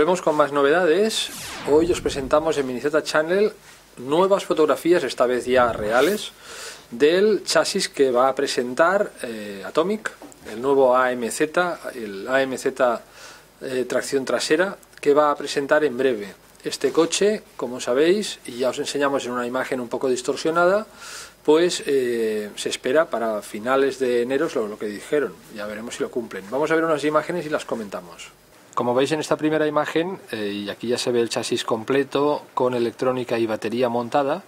Volvemos con más novedades. Hoy os presentamos en Minizeta Channel nuevas fotografías, esta vez ya reales, del chasis que va a presentar Atomic, el nuevo AMZ, el AMZ tracción trasera, que va a presentar en breve. Este coche, como sabéis, y ya os enseñamos en una imagen un poco distorsionada, pues se espera para finales de enero, es lo que dijeron. Ya veremos si lo cumplen. Vamos a ver unas imágenes y las comentamos. Como veis en esta primera imagen, y aquí ya se ve el chasis completo con electrónica y batería montada,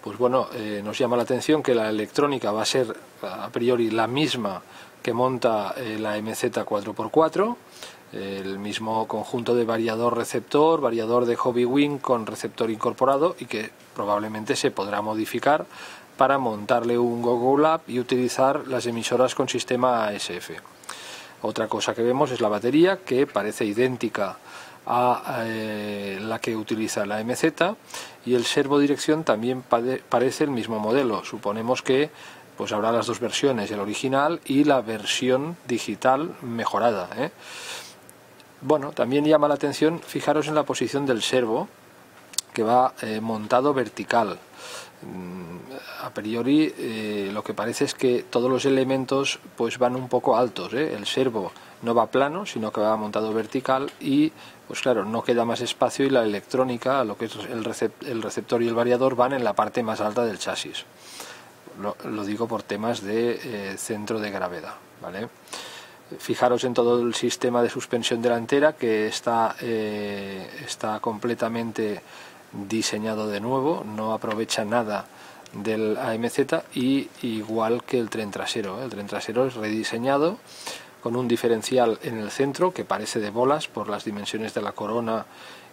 pues bueno, nos llama la atención que la electrónica va a ser a priori la misma que monta la MZ 4x4, el mismo conjunto de variador-receptor, variador de Hobby Wing con receptor incorporado, y que probablemente se podrá modificar para montarle un Go-Go Lab y utilizar las emisoras con sistema ASF. Otra cosa que vemos es la batería, que parece idéntica a la que utiliza la MZ, y el servodirección también parece el mismo modelo. Suponemos que pues habrá las dos versiones, el original y la versión digital mejorada, Bueno, también llama la atención, fijaros en la posición del servo, que va montado vertical. A priori lo que parece es que todos los elementos pues van un poco altos, El servo no va plano, sino que va montado vertical, y pues claro, no queda más espacio, y la electrónica, lo que es el receptor y el variador, van en la parte más alta del chasis. Lo digo por temas de centro de gravedad, ¿vale? Fijaros en todo el sistema de suspensión delantera, que está completamente diseñado de nuevo, no aprovecha nada del AMZ, y igual que el tren trasero. El tren trasero es rediseñado con un diferencial en el centro que parece de bolas por las dimensiones de la corona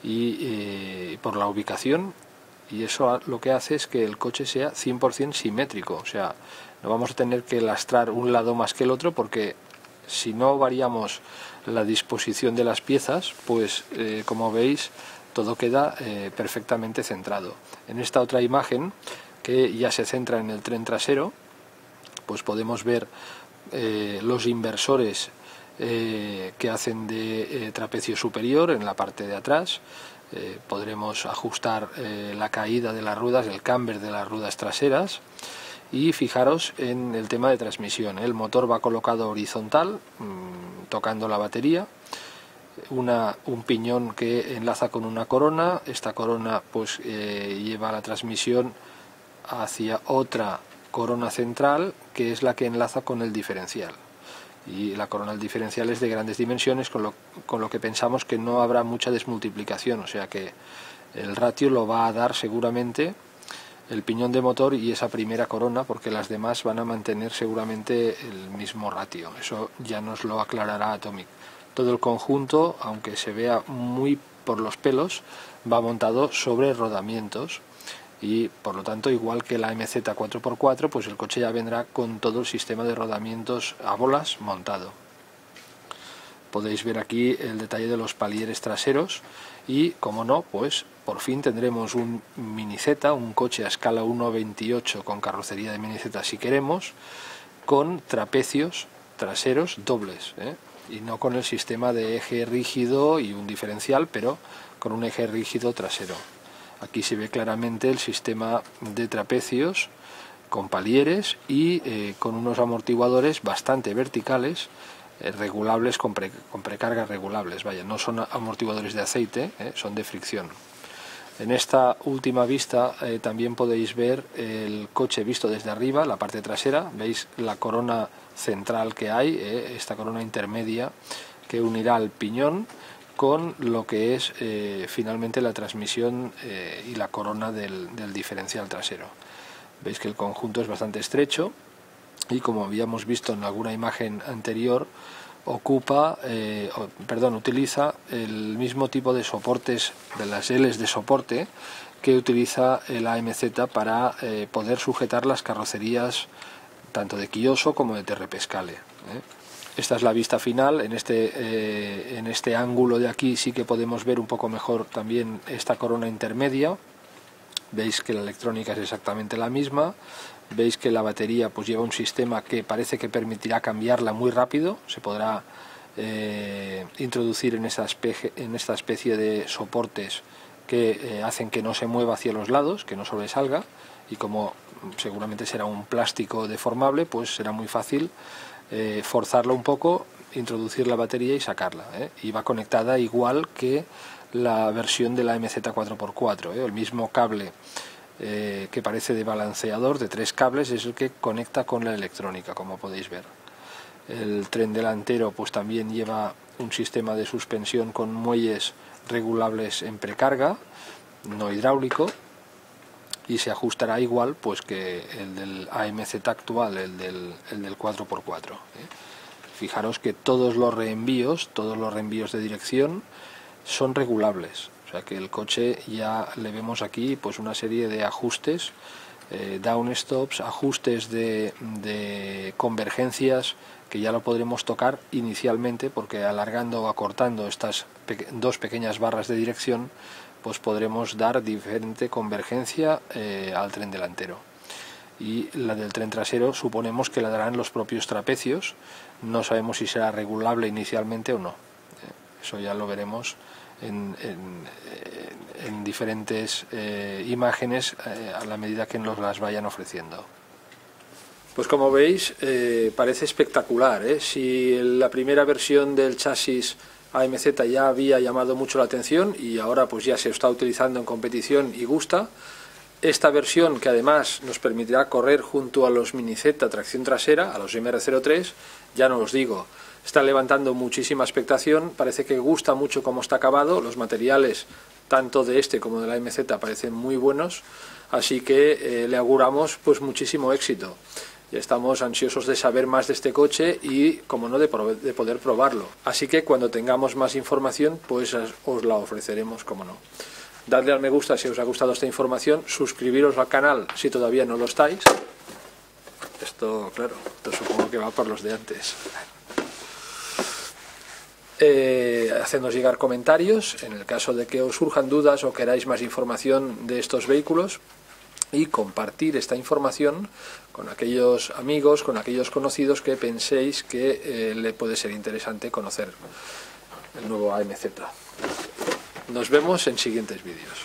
y por la ubicación, y eso lo que hace es que el coche sea 100% simétrico, o sea, no vamos a tener que lastrar un lado más que el otro, porque si no variamos la disposición de las piezas, pues como veis, todo queda perfectamente centrado. En esta otra imagen, que ya se centra en el tren trasero, pues podemos ver los inversores que hacen de trapecio superior en la parte de atrás. Podremos ajustar la caída de las ruedas, el camber de las ruedas traseras. Y fijaros en el tema de transmisión, el motor va colocado horizontal, tocando la batería, un piñón que enlaza con una corona. Esta corona pues lleva la transmisión hacia otra corona central, que es la que enlaza con el diferencial, y la corona del diferencial es de grandes dimensiones, con lo que pensamos que no habrá mucha desmultiplicación, o sea que el ratio lo va a dar seguramente el piñón de motor y esa primera corona, porque las demás van a mantener seguramente el mismo ratio. Eso ya nos lo aclarará Atomic. Todo el conjunto, aunque se vea muy por los pelos, va montado sobre rodamientos, y por lo tanto, igual que la MZ 4x4, pues el coche ya vendrá con todo el sistema de rodamientos a bolas montado. Podéis ver aquí el detalle de los palieres traseros, y como no, pues por fin tendremos un Minizeta, un coche a escala 1:28 con carrocería de Minizeta si queremos, con trapecios traseros dobles, y no con el sistema de eje rígido y un diferencial, pero con un eje rígido trasero. Aquí se ve claramente el sistema de trapecios con palieres y con unos amortiguadores bastante verticales, regulables con precargas regulables. Vaya, no son amortiguadores de aceite, son de fricción. En esta última vista también podéis ver el coche visto desde arriba, la parte trasera. Veis la corona central que hay, esta corona intermedia que unirá al piñón con lo que es finalmente la transmisión y la corona del diferencial trasero. Veis que el conjunto es bastante estrecho, y como habíamos visto en alguna imagen anterior, utiliza el mismo tipo de soportes, de las L's de soporte, que utiliza el AMZ para poder sujetar las carrocerías tanto de Kiyoso como de Terrepescale. Esta es la vista final. En este ángulo de aquí sí que podemos ver un poco mejor también esta corona intermedia. Veis que la electrónica es exactamente la misma. Veis que la batería pues lleva un sistema que parece que permitirá cambiarla muy rápido. Se podrá introducir en esta especie de soportes que hacen que no se mueva hacia los lados, que no sobresalga, y como seguramente será un plástico deformable, pues será muy fácil forzarlo un poco, introducir la batería y sacarla, y va conectada igual que la versión de la MZ4x4, el mismo cable que parece de balanceador de 3 cables es el que conecta con la electrónica, como podéis ver. El tren delantero pues también lleva un sistema de suspensión con muelles regulables en precarga, no hidráulico, y se ajustará igual pues que el del AMZ actual, el del 4x4. Fijaros que todos los reenvíos de dirección son regulables, o sea que el coche ya le vemos aquí pues una serie de ajustes, down stops, ajustes de convergencias, que ya lo podremos tocar inicialmente, porque alargando o acortando estas dos pequeñas barras de dirección pues podremos dar diferente convergencia al tren delantero. Y la del tren trasero suponemos que la darán los propios trapecios, no sabemos si será regulable inicialmente o no, eso ya lo veremos en diferentes imágenes a la medida que nos las vayan ofreciendo. Pues como veis parece espectacular, Si la primera versión del chasis AMZ ya había llamado mucho la atención y ahora pues ya se está utilizando en competición y gusta, esta versión, que además nos permitirá correr junto a los Mini Z tracción trasera, a los MR03, ya no os digo, está levantando muchísima expectación, parece que gusta mucho cómo está acabado, los materiales tanto de este como de la MZ parecen muy buenos, así que le auguramos pues muchísimo éxito. Ya estamos ansiosos de saber más de este coche y, como no, de poder probarlo. Así que cuando tengamos más información, pues os la ofreceremos, como no. Dadle al me gusta si os ha gustado esta información, suscribiros al canal si todavía no lo estáis. Esto, claro, esto supongo que va por los de antes. Hacednos llegar comentarios en el caso de que os surjan dudas o queráis más información de estos vehículos, y compartir esta información con aquellos amigos, con aquellos conocidos que penséis que le puede ser interesante conocer el nuevo AMZ. Nos vemos en siguientes vídeos.